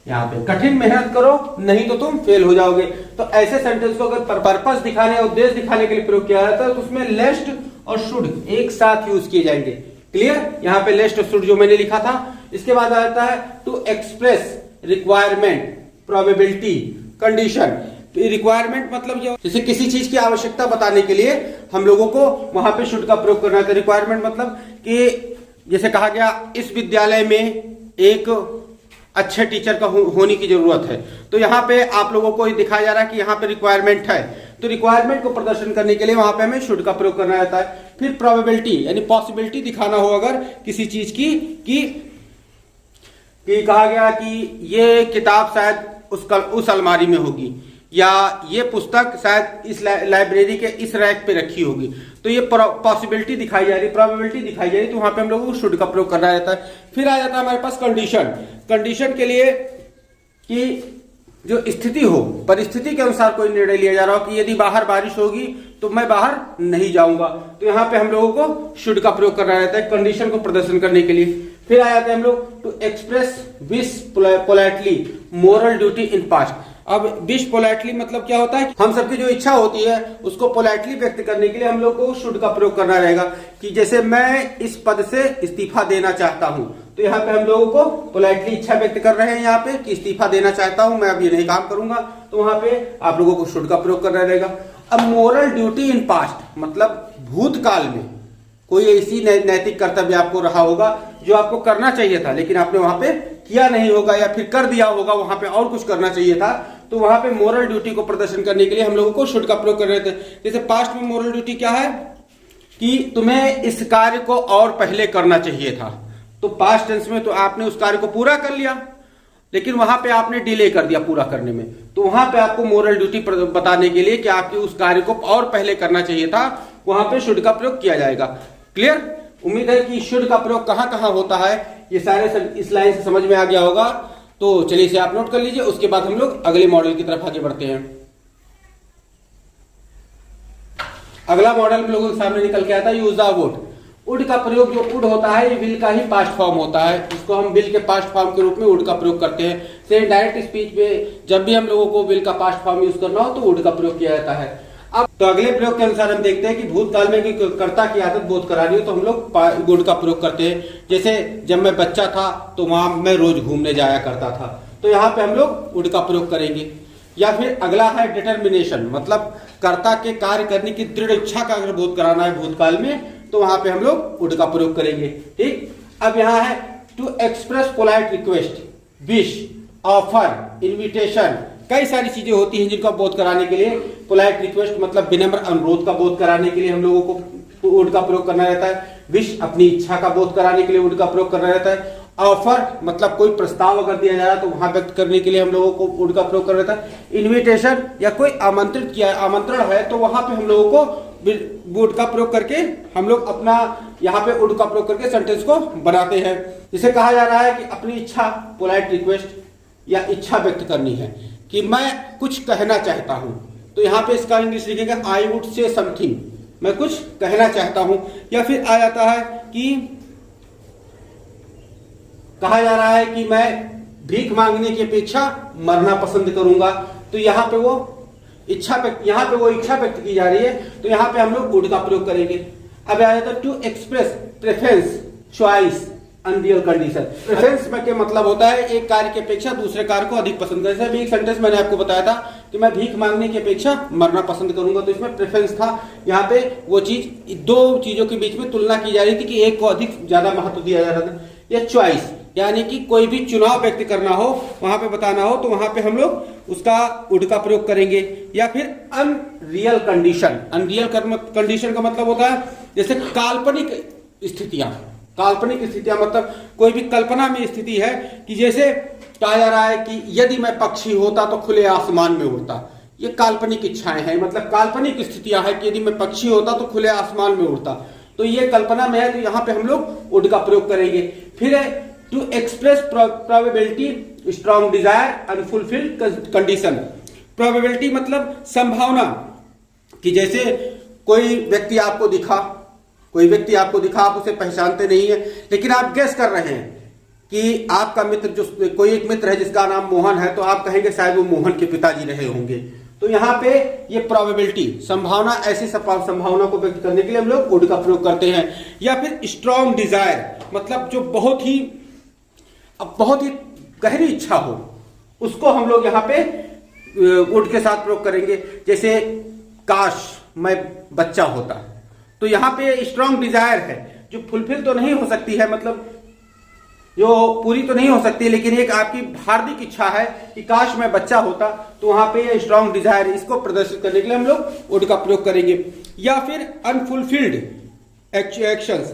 यहां पे कठिन मेहनत करो नहीं तो तुम फेल हो जाओगे। तो ऐसे सेंटेंस को अगर पर्पस दिखाने, उद्देश्य दिखाने के लिए प्रयोग किया जाता है तो उसमें लेस्ट और शुड एक साथ यूज किए जाएंगे। क्लियर? यहां पे लेस्ट और शुड जो मैंने लिखा था। इसके बाद आता है to express requirement, probability, condition. Requirement मतलब क्या, जैसे किसी चीज की आवश्यकता बताने के लिए हम लोगों को वहां पे शुड का प्रयोग करना है। रिक्वायरमेंट मतलब कि जैसे कहा गया इस विद्यालय में एक अच्छे टीचर का होने की जरूरत है, तो यहाँ पे आप लोगों को दिखाया जा रहा है कि यहाँ पे रिक्वायरमेंट है, तो रिक्वायरमेंट को प्रदर्शन करने के लिए वहां पे हमें शुड का प्रयोग करना रहता है। फिर प्रोबेबिलिटी यानी पॉसिबिलिटी दिखाना हो अगर किसी चीज की कि कहा गया कि ये किताब शायद उस अलमारी में होगी, या ये पुस्तक शायद इस लाइब्रेरी के इस रैक पे रखी होगी, तो ये पॉसिबिलिटी दिखाई जा रही, प्रोबेबिलिटी दिखाई जा रही, तो वहां पे हम लोगों को शुड का प्रयोग करना रहता है। फिर आ जाता है हमारे पास कंडीशन। कंडीशन के लिए कि जो स्थिति हो, परिस्थिति के अनुसार कोई निर्णय लिया जा रहा हो कि यदि बाहर बारिश होगी तो मैं बाहर नहीं जाऊंगा, तो यहाँ पे हम लोगों को शुड का प्रयोग करना रहता है कंडीशन को प्रदर्शन करने के लिए। फिर आ जाते हैं हम लोग to express wish politely, moral duty in past. अब विश पोलाइटली मतलब क्या होता है, हम सबकी जो इच्छा होती है उसको पोलाइटली व्यक्त करने के लिए हम लोग को शुड का प्रयोग करना रहेगा कि जैसे मैं इस पद से इस्तीफा देना चाहता हूं, तो यहाँ पे हम लोगों को पोलाइटली इच्छा व्यक्त कर रहे हैं यहाँ पे कि इस्तीफा देना चाहता हूं, मैं अब ये नहीं काम करूंगा, तो वहां पे आप लोगों को शुड का प्रयोग करना रहेगा। अब मोरल ड्यूटी इन पास्ट मतलब भूतकाल में कोई ऐसी नैतिक कर्तव्य आपको रहा होगा जो आपको करना चाहिए था लेकिन आपने वहां पे किया नहीं होगा, या फिर कर दिया होगा, वहां पे और कुछ करना चाहिए था, तो वहां पे मोरल ड्यूटी को प्रदर्शन करने के लिए हम लोगों को शुड का प्रयोग कर रहे थे। जैसे पास्ट में मोरल ड्यूटी क्या है कि तुम्हें इस कार्य को और पहले करना चाहिए था, तो पास्ट टेंस में तो आपने उस कार्य को पूरा कर लिया लेकिन वहां पे आपने डिले कर दिया पूरा करने में, तो वहां पे आपको मोरल ड्यूटी बताने के लिए कि आपके उस कार्य को और पहले करना चाहिए था, वहां पे शुड का प्रयोग किया जाएगा। क्लियर? उम्मीद है कि शुड का प्रयोग कहां कहां होता है ये सारे इस लाइन से समझ में आ गया होगा। तो चलिए इसे आप नोट कर लीजिए, उसके बाद हम लोग अगले मॉडल की तरफ आगे बढ़ते हैं। अगला मॉडल हम लोगों के सामने निकल के आता है यूज द वुड। वुड का प्रयोग, जो वुड होता है ये विल का ही पास्ट फॉर्म होता है, इसको हम विल के पास्ट फॉर्म के रूप में वुड का प्रयोग करते हैं। से डायरेक्ट स्पीच में जब भी हम लोगों को विल का पास्ट फॉर्म यूज करना हो तो वुड का प्रयोग किया जाता है। अब तो अगले प्रयोग के अनुसार हम देखते हैं कि भूतकाल में कोई कर्ता की आदत बोध करानी हो तो हम लोग वुड का प्रयोग करते हैं। जैसे जब मैं बच्चा था तो वहां मैं रोज घूमने जाया करता था, तो यहाँ पे हम लोग वुड का प्रयोग करेंगे। या फिर अगला है डिटर्मिनेशन, मतलब कर्ता के कार्य करने की दृढ़ इच्छा का अगर बोध कराना है भूतकाल में तो वहां पे हम लोग वुड का प्रयोग करेंगे। ठीक, अब यहाँ है to express polite request, wish, offer, invitation, कई सारी चीजें होती हैं जिनका बोध कराने के लिए पोलाइट रिक्वेस्ट मतलब विनम्र अनुरोध का बोध कराने के लिए हम लोगों को वुड का प्रयोग करना रहता है। विश अपनी इच्छा का बोध कराने के लिए वुड का प्रयोग करना रहता है। ऑफर मतलब कोई प्रस्ताव अगर दिया जा रहा है तो वहां व्यक्त करने के लिए हम लोगों को वुड का प्रयोग करना रहता है। इन्विटेशन या कोई आमंत्रित किया, आमंत्रण है तो वहां पे हम लोगों को वुड का प्रयोग करके हम लोग अपना यहाँ पे वुड का प्रयोग करके सेंटेंस को बनाते हैं। जिसे कहा जा रहा है कि अपनी इच्छा, पोलाइट रिक्वेस्ट या इच्छा व्यक्त करनी है कि मैं कुछ कहना चाहता हूं, तो यहाँ पे इसका इंग्लिश लिखेगा आई वुड से समथिंग, मैं कुछ कहना चाहता हूं। या फिर आ जाता है कि कहा जा रहा है कि मैं भीख मांगने की अपेक्षा मरना पसंद करूंगा, तो यहाँ पे वो इच्छा व्यक्त की जा रही है, तो यहाँ पे हम लोग वुड का प्रयोग करेंगे। अब आ जाता है to express preference, choice, unreal condition. Preference में क्या मतलब होता है एक कार्य की अपेक्षा दूसरे कार्य को अधिक पसंद करना। जैसे एक सेंटेंस मैंने आपको बताया था कि मैं भीख मांगने की अपेक्षा मरना पसंद करूंगा, तो इसमें प्रेफरेंस था। यहाँ पे वो चीज, दो चीजों के बीच में तुलना की जा रही थी कि एक को अधिक ज्यादा महत्व दिया जा रहा था। या चॉइस यानी कि कोई भी चुनाव व्यक्त करना हो, वहां पे बताना हो, तो वहां पे हम लोग उसका वुड का प्रयोग करेंगे। या फिर अनरियल कंडीशन, अनरियल कंडीशन का मतलब होता है जैसे काल्पनिक स्थितियां, काल्पनिक स्थितियां मतलब कोई भी कल्पना में स्थिति है कि जैसे कहा जा रहा है कि यदि मैं पक्षी होता तो खुले आसमान में उड़ता। ये काल्पनिक इच्छाएं हैं, मतलब काल्पनिक स्थितियां हैं कि यदि मैं पक्षी होता तो खुले आसमान में उड़ता। तो ये कल्पना में है, तो यहाँ पे हम लोग वुड का प्रयोग करेंगे। फिर है to express probability, strong desire, unfulfilled condition. Probability मतलब संभावना, कि जैसे कोई व्यक्ति आपको दिखा, आप उसे पहचानते नहीं है, लेकिन आप गेस कर रहे हैं कि आपका मित्र, जो कोई एक मित्र है जिसका नाम मोहन है, तो आप कहेंगे शायद वो मोहन के पिताजी रहे होंगे। तो यहाँ पे ये प्रोबेबिलिटी, संभावना, ऐसी संभावना को व्यक्त करने के लिए हम लोग वुड का प्रयोग करते हैं। या फिर स्ट्रॉन्ग डिजायर, मतलब जो बहुत ही गहरी इच्छा हो, उसको हम लोग यहाँ पे वुड के साथ प्रयोग करेंगे। जैसे काश मैं बच्चा होता, तो यहाँ पे स्ट्रॉन्ग डिजायर है जो फुलफिल तो नहीं हो सकती है, मतलब जो पूरी तो नहीं हो सकती, लेकिन एक आपकी हार्दिक इच्छा है कि काश मैं बच्चा होता, तो वहां पे ये स्ट्रॉन्ग डिजायर, इसको प्रदर्शित करने के लिए हम लोग वुड का प्रयोग करेंगे। या फिर अनफुलफिल्ड एक्शंस,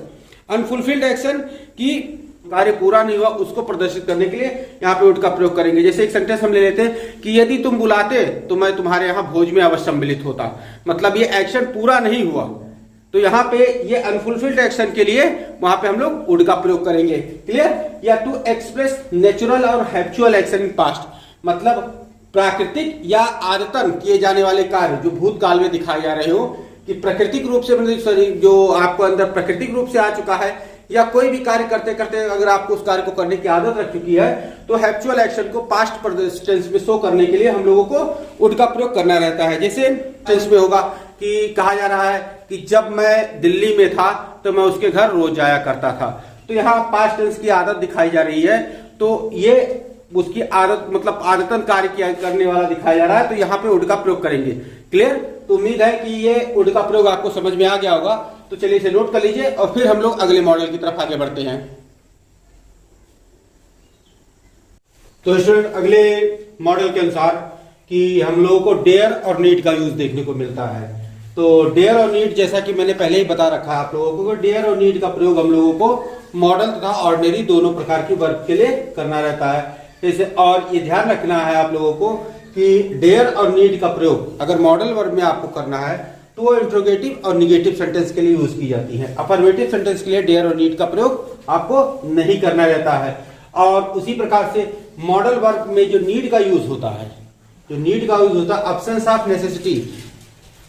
अनफुलफिल्ड एक्शन की कार्य पूरा नहीं हुआ, उसको प्रदर्शित करने के लिए यहाँ पे वुड का प्रयोग करेंगे। जैसे एक सेंटेंस हम ले लेते हैं कि यदि तुम बुलाते तो मैं तुम्हारे यहाँ भोज में अवश्य सम्मिलित होता, मतलब ये एक्शन पूरा नहीं हुआ, तो यहाँ पे ये अनफुलफिल्ड एक्शन के लिए वहां पे हम लोग वुड का प्रयोग करेंगे। क्लियर? या टू एक्सप्रेस नेचुरल और हैबिचुअल एक्शन इन पास्ट, मतलब प्राकृतिक या आदतन किए जाने वाले कार्य जो भूतकाल में दिखाए जा रहे हो, कि प्राकृतिक रूप से, मतलब जो आपको अंदर प्राकृतिक रूप से आ चुका है, या कोई भी कार्य करते करते अगर आपको उस कार्य को करने की आदत रख चुकी है, तो हैबिचुअल एक्शन को पास्ट टेंस में शो करने के लिए हम लोगों को वुड का प्रयोग करना रहता है। जैसे टेंस में होगा कि कहा जा रहा है कि जब मैं दिल्ली में था तो मैं उसके घर रोज जाया करता था, तो यहाँ पास्ट टेंस की आदत दिखाई जा रही है, तो ये उसकी आदत, मतलब आदतन कार्य किया करने वाला दिखाया जा रहा है, तो यहाँ पे वुड का प्रयोग करेंगे। क्लियर? तो उम्मीद है कि ये वुड का प्रयोग आपको समझ में आ गया होगा। तो चलिए इसे नोट कर लीजिए और फिर हम लोग अगले मॉडल की तरफ आगे बढ़ते हैं। तो स्टूडेंट, अगले मॉडल के अनुसार कि हम लोगों को डेयर और नीड का यूज देखने को मिलता है। तो डेयर और नीड, जैसा कि मैंने पहले ही बता रखा है आप लोगों को, डेयर और नीड का प्रयोग हम लोगों को मॉडल तथा ऑर्डिनरी दोनों प्रकार की वर्ब के लिए करना रहता है। जैसे, और ये ध्यान रखना है आप लोगों को कि डेयर और नीड का प्रयोग अगर मॉडल वर्ब में आपको करना है तो वो इंट्रोगेटिव और निगेटिव सेंटेंस के लिए यूज की जाती है। अफर्मेटिव सेंटेंस के लिए डेयर और नीड का प्रयोग आपको नहीं करना रहता है। और उसी प्रकार से मॉडल वर्ब में जो नीड का यूज होता है, एब्सेंस ऑफ नेसेसिटी,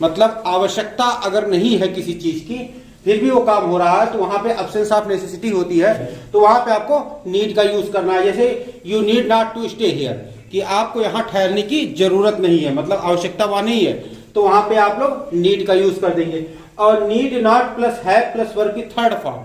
मतलब आवश्यकता अगर नहीं है किसी चीज की फिर भी वो काम हो रहा है, तो वहां पे एब्सेंस ऑफ नेसेसिटी होती है, तो वहां पे आपको नीड का यूज करना है। जैसे you need not to stay here, कि आपको यहाँ ठहरने की जरूरत नहीं है, मतलब आवश्यकता वहां नहीं है, तो वहां पे आप लोग नीड का यूज कर देंगे। और need not plus have plus verb की third form,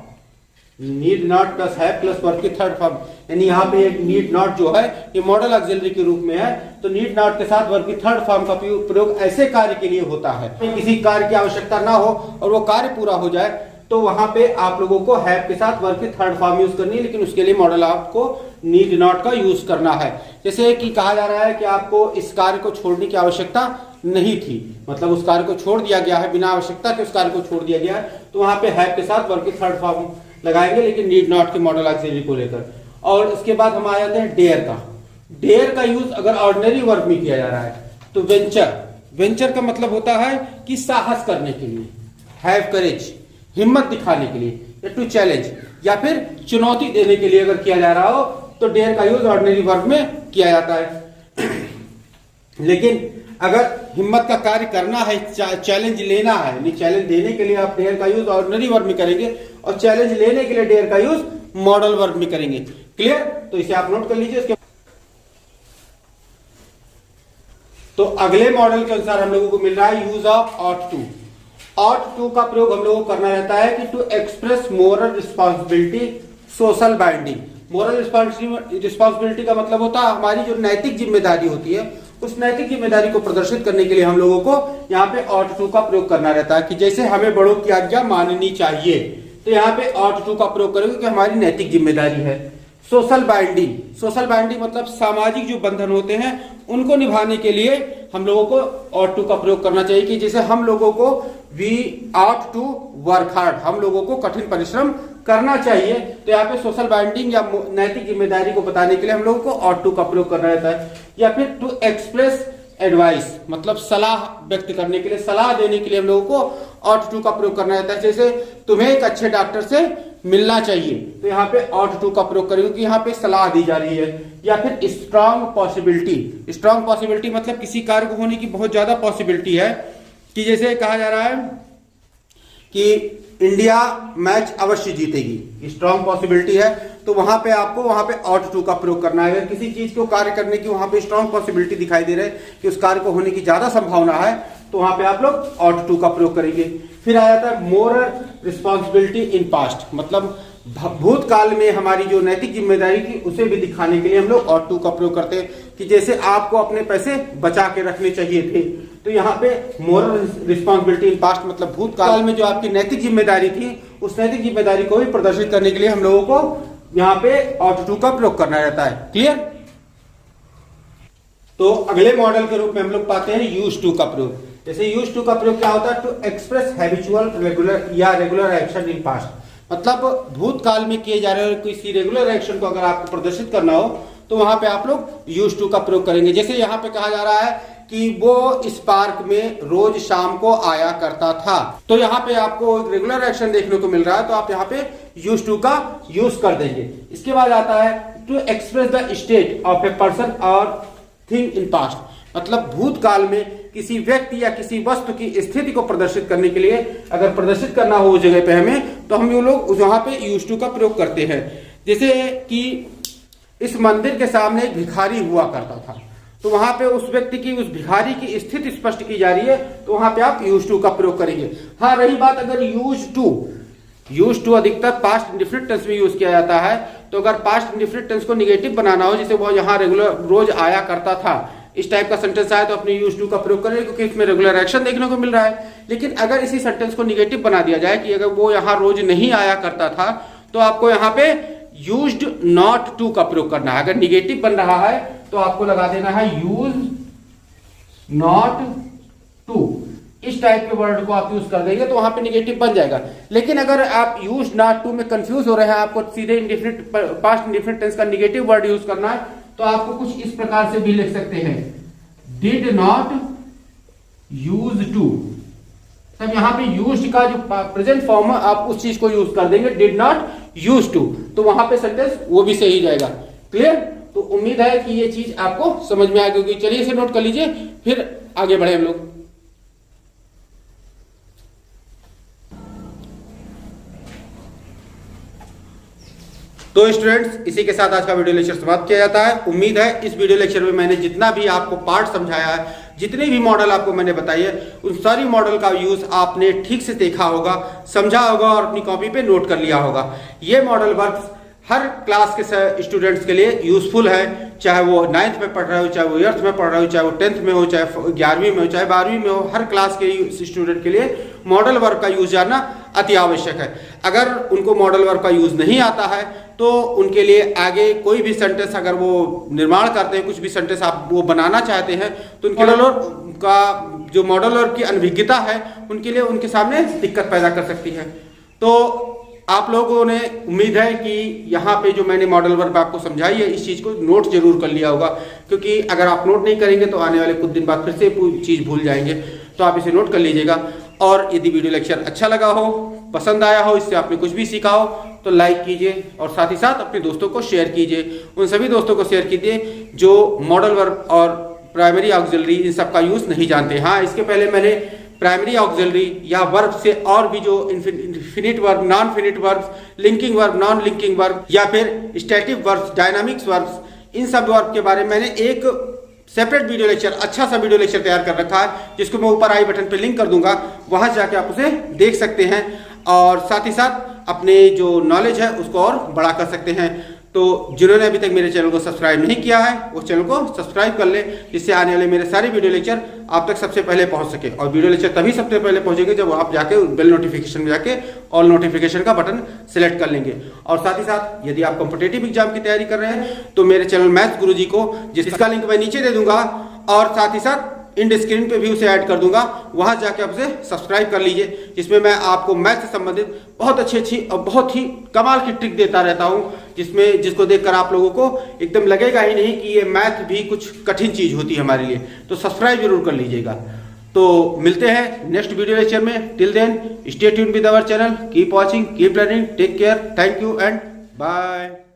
need not plus have plus verb की थर्ड फॉर्म, यानी यहाँ पे एक नीड नॉट जो है ये मॉडल ऑक्सिलरी के रूप में है, तो नीड नॉट के साथ वर्ब की थर्ड फॉर्म का प्रयोग ऐसे कार्य के लिए होता है किसी कार्य की आवश्यकता ना हो और वो कार्य पूरा हो जाए, तो वहां पे आप लोगों को हैव के साथ वर्ब की थर्ड फॉर्म यूज करनी है, लेकिन उसके लिए मॉडल आपको नीड नॉट का यूज करना है। जैसे कि कहा जा रहा है कि आपको इस कार्य को छोड़ने की आवश्यकता नहीं थी, मतलब उस कार्य को छोड़ दिया गया है, बिना आवश्यकता के उस कार्य को छोड़ दिया गया है, तो वहां पे हैव के साथ वर्ब की थर्ड फॉर्म लगाएंगे, लेकिन नीड नॉट के मॉडल ऑक्सिलरी को लेकर। और उसके बाद हम आ जाते हैं डेयर का। डेयर का यूज अगर ऑर्डिनरी वर्ब में किया जा रहा है तो वेंचर का मतलब होता है कि साहस करने के लिए, हैव करेज, हिम्मत दिखाने के लिए, या टू चैलेंज, या फिर चुनौती देने के लिए अगर किया जा रहा हो तो डेयर का यूज ऑर्डिनरी वर्ब में किया जाता है। लेकिन अगर हिम्मत का कार्य करना है, चैलेंज लेना है, चैलेंज देने के लिए आप डेयर का यूज ऑर्डिनरी वर्ब में करेंगे और चैलेंज लेने के लिए डेयर का यूज मॉडल वर्ब में करेंगे। क्लियर? तो इसे आप नोट कर लीजिए। तो अगले मॉडल के अनुसार हम लोगों को मिल रहा है use of ought to. Ought to का प्रयोग हम लोगों को करना रहता है कि to express moral responsibility, social binding. Moral responsibility का मतलब होता है हमारी जो नैतिक जिम्मेदारी होती है, उस नैतिक जिम्मेदारी को प्रदर्शित करने के लिए हम लोगों को यहाँ पे ऑट टू का प्रयोग करना रहता है, कि जैसे हमें बड़ों की आज्ञा माननी चाहिए, तो यहाँ पे ऑट टू का प्रयोग करेंगे कि हमारी नैतिक जिम्मेदारी है। सोशल बाइंडिंग मतलब सामाजिक जो बंधन होते हैं उनको निभाने के लिए हम लोगों को ऑट टू का प्रयोग करना चाहिए, कि जैसे हम लोगों को we ought to work hard, हम लोगों को कठिन परिश्रम करना चाहिए। तो यहाँ पे सोशल बाइंडिंग या नैतिक जिम्मेदारी को बताने के लिए हम लोगों को ought to का प्रयोग करना रहता है। या फिर टू एक्सप्रेस एडवाइस, मतलब सलाह व्यक्त करने के लिए, सलाह देने के लिए हम लोगों को ought to का प्रयोग करना रहता है। जैसे तुम्हें एक अच्छे डॉक्टर से मिलना चाहिए, तो यहाँ पे ought to का प्रयोग करेंगे कि यहाँ पे सलाह दी जा रही है। या फिर स्ट्रांग पॉसिबिलिटी, स्ट्रांग पॉसिबिलिटी मतलब किसी कार्य को होने की बहुत ज्यादा पॉसिबिलिटी है, कि जैसे कहा जा रहा है कि इंडिया मैच अवश्य जीतेगी, स्ट्रांग पॉसिबिलिटी है, तो वहां पे आपको वहां पे ought to का प्रयोग करना है। अगर किसी चीज को कार्य करने की वहां पे स्ट्रांग पॉसिबिलिटी दिखाई दे रहा है कि उस कार्य को होने की ज्यादा संभावना है, तो वहां पे आप लोग ought to का प्रयोग करेंगे। फिर आ जाता है मोरल रिस्पॉन्सिबिलिटी इन पास्ट, मतलब भूतकाल में हमारी जो नैतिक जिम्मेदारी थी उसे भी दिखाने के लिए हम लोग ought to का प्रयोग करते हैं, कि जैसे आपको अपने पैसे बचा के रखने चाहिए थे, तो यहाँ पे मोरल रिस्पॉन्सिबिलिटी इन पास्ट मतलब भूतकाल में जो आपकी नैतिक जिम्मेदारी थी उस नैतिक जिम्मेदारी को भी प्रदर्शित करने के लिए हम लोगों को यहाँ पे ought to का प्रयोग करना रहता है। क्लियर? तो अगले मॉडल के रूप में हम लोग पाते हैं यूज टू का प्रयोग। जैसे यूज टू का प्रयोग क्या होता है? टू एक्सप्रेस हैबिचुअल रेगुलर या रेगुलर एक्शन इन पास्ट, मतलब भूतकाल में किए जा रहे किसी रेगुलर एक्शन को अगर आपको प्रदर्शित करना हो तो वहां पे आप लोग यूज टू का प्रयोग करेंगे। जैसे यहाँ पे कहा जा रहा है कि वो इस पार्क में रोज शाम को आया करता था, तो यहाँ पे आपको एक रेगुलर एक्शन देखने को मिल रहा है, तो आप यहाँ पे यूज टू का यूज कर देंगे। इसके बाद आता है to express the state of a person और थिंग इन पास्ट, मतलब भूतकाल में किसी व्यक्ति या किसी वस्तु की स्थिति को प्रदर्शित करने के लिए अगर प्रदर्शित करना हो उस जगह पे हमें, तो हम ये लोग वहां पे यूज टू का प्रयोग करते हैं। जैसे कि इस मंदिर के सामने एक भिखारी हुआ करता था, तो वहां पे उस व्यक्ति की, उस भिखारी की स्थिति स्पष्ट की जा रही है, तो वहां पे आप यूज टू का प्रयोग करेंगे। हाँ, रही बात अगर यूज टू अधिकतर पास्ट इंडेफिनिट टेंस में यूज किया जाता है, तो अगर पास्ट इंडेफिनिट टेंस को निगेटिव बनाना हो, जैसे वो यहाँ रेगुलर रोज आया करता था, इस टाइप का सेंटेंस आए, तो अपने यूज टू का प्रयोग करें, क्योंकि इसमें रेगुलर एक्शन देखने को मिल रहा है। लेकिन अगर इसी सेंटेंस को निगेटिव बना दिया जाए कि अगर वो यहाँ रोज नहीं आया करता था, तो आपको यहाँ पे यूज्ड नॉट टू का प्रयोग करना है। अगर निगेटिव बन रहा है तो आपको लगा देना है यूज नॉट टू, इस टाइप के वर्ड को आप यूज कर देंगे तो वहां पे निगेटिव बन जाएगा। लेकिन अगर आप यूज नॉट टू में कंफ्यूज हो रहे हैं, आपको सीधे इंडेफिनिट पास्ट इंडेफिनिट टेंस का निगेटिव वर्ड यूज करना है, तो आपको कुछ इस प्रकार से भी लिख सकते हैं, डिड नॉट यूज टू। तब यहाँ पे यूज्ड का जो प्रेजेंट फॉर्म है आप उस चीज को यूज कर देंगे, डिड नॉट यूज टू, तो वहां पे सेंटेंस वो भी सही जाएगा। क्लियर? तो उम्मीद है कि ये चीज आपको समझ में आ गई होगी। चलिए इसे नोट कर लीजिए, फिर आगे बढ़े हम लोग। तो स्टूडेंट्स, इसी के साथ आज का वीडियो लेक्चर समाप्त किया जाता है। उम्मीद है इस वीडियो लेक्चर में मैंने जितना भी आपको पार्ट समझाया है, जितने भी मॉडल आपको मैंने बताई है, उन सारी मॉडल का यूज आपने ठीक से देखा होगा, समझा होगा और अपनी कॉपी पे नोट कर लिया होगा। ये मॉडल वर्क्स हर क्लास के स्टूडेंट्स के लिए यूजफुल है, चाहे वो 9th में पढ़ रहे हो, चाहे वो 8th में पढ़ रहे हो, चाहे वो 10th में हो, चाहे 11वीं में हो, चाहे 12वीं में हो, हर क्लास के स्टूडेंट के लिए मॉडल वर्क का यूज जानना अति आवश्यक है। अगर उनको मॉडल वर्क का यूज नहीं आता है तो उनके लिए आगे कोई भी सेंटेंस अगर वो निर्माण करते हैं, कुछ भी सेंटेंस आप वो बनाना चाहते हैं, तो उनके मॉडल वर्क का जो मॉडल वर्क की अनभिज्ञता है उनके लिए उनके सामने दिक्कत पैदा कर सकती है। तो आप लोगों ने, उम्मीद है कि यहाँ पे जो मैंने मॉडल वर्क आपको समझाई है, इस चीज को नोट जरूर कर लिया होगा, क्योंकि अगर आप नोट नहीं करेंगे तो आने वाले कुछ दिन बाद फिर से पूरी चीज भूल जाएंगे। तो आप इसे नोट कर लीजिएगा। और यदि वीडियो लेक्चर अच्छा लगा हो, पसंद आया हो, इससे आपने कुछ भी सीखा हो, तो लाइक कीजिए और साथ ही साथ अपने दोस्तों को शेयर कीजिए। उन सभी दोस्तों को शेयर कीजिए जो मॉडल वर्क और प्राइमरी ऑक्सिलरी इन सब का यूज नहीं जानते। हाँ, इसके पहले मैंने प्राइमरी ऑक्सिलरी या वर्ब से और भी जो infinite verb, non finite verb, linking verb, non linking verb या फिर स्टैटिक वर्ब्स, डायनामिक्स वर्ब्स, इन सब वर्ब के बारे में मैंने एक सेपरेट वीडियो लेक्चर, अच्छा सा वीडियो लेक्चर तैयार कर रखा है, जिसको मैं ऊपर आई बटन पे लिंक कर दूंगा, वहां जाके आप उसे देख सकते हैं और साथ ही साथ अपने जो नॉलेज है उसको और बड़ा कर सकते हैं। तो जिन्होंने अभी तक मेरे चैनल को सब्सक्राइब नहीं किया है वो चैनल को सब्सक्राइब कर ले, जिससे आने वाले मेरे सारे वीडियो लेक्चर आप तक सबसे पहले पहुंच सके। और वीडियो लेक्चर तभी सबसे पहले पहुंचेंगे जब आप जाके बेल नोटिफिकेशन में जाके ऑल नोटिफिकेशन का बटन सिलेक्ट कर लेंगे। और साथ ही साथ यदि आप कॉम्पिटिटिव एग्जाम की तैयारी कर रहे हैं तो मेरे चैनल मैथ्स गुरुजी को, जिसका लिंक मैं नीचे दे दूंगा, और साथ ही साथ इंड स्क्रीन पे भी उसे ऐड कर दूंगा, वहां जाके आप उसे सब्सक्राइब कर लीजिए, जिसमें मैं आपको मैथ से संबंधित बहुत अच्छी और बहुत ही कमाल की ट्रिक देता रहता हूं, जिसको देखकर आप लोगों को एकदम लगेगा ही नहीं कि ये मैथ भी कुछ कठिन चीज होती है हमारे लिए। तो सब्सक्राइब जरूर कर लीजिएगा। तो मिलते हैं नेक्स्ट वीडियो लेक्चर में। Till then stay tuned with our channel, keep watching, keep learning, take care, thank you and bye.